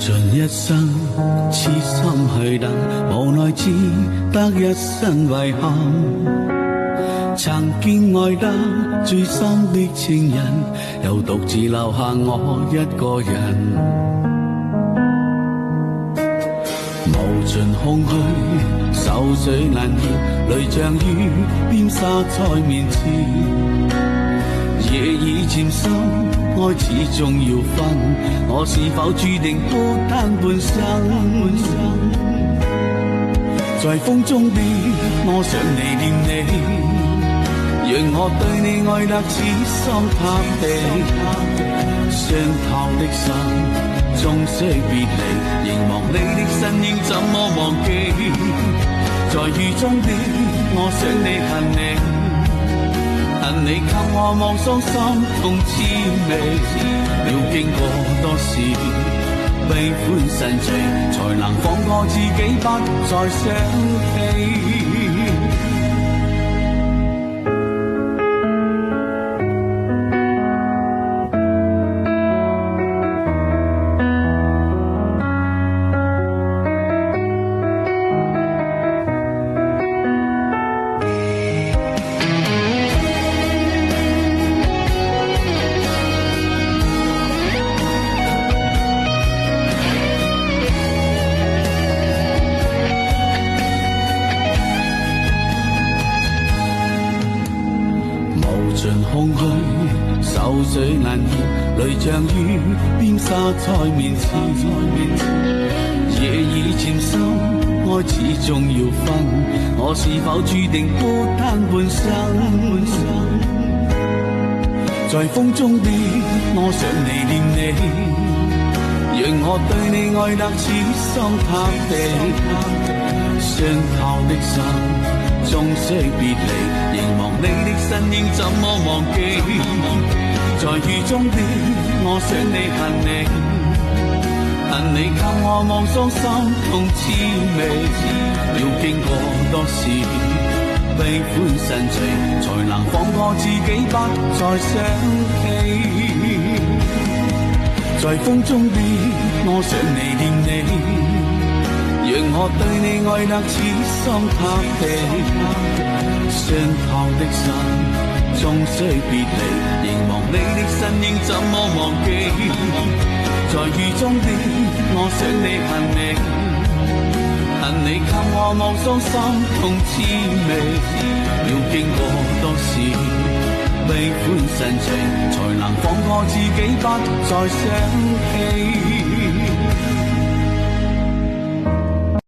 盡一生痴心去等，無奈只得一身遺憾。曾經愛得最深的情人，又獨自留下我一個人。無盡空虛，愁緒難言，淚像雨邊灑在面前。夜已漸深，愛始終要分，我是否注定孤單半生？在風中的我想你念你，讓我對你愛得痴心塌地。傷透的心，終須別離，凝望你的身影怎麼忘記？在雨中的我想你恨你，恨你給我望傷心痛滋味，要經過多少悲歡神情，才能放過自己不再想起。空虛，愁緒難言，淚像雨邊灑在面前。夜已漸深，愛始終要分，我是否注定孤單半生？在風中的我想你念你，讓我對你愛得痴心塌地。傷透的心，終須別離，凝望你的身影怎麼忘記？在雨中的我想你恨你，恨你給我望傷心痛滋味，要經過多少悲歡神情，才能放過自己不再想起？在風中的我想你念你，讓我對你愛得痴心塌地。傷透的心，終須別離，凝望你的身影怎麼忘記？在雨中的我想你恨你，恨你給我望傷心痛滋味，要經過多少悲歡神情，才能放過自己不再想起？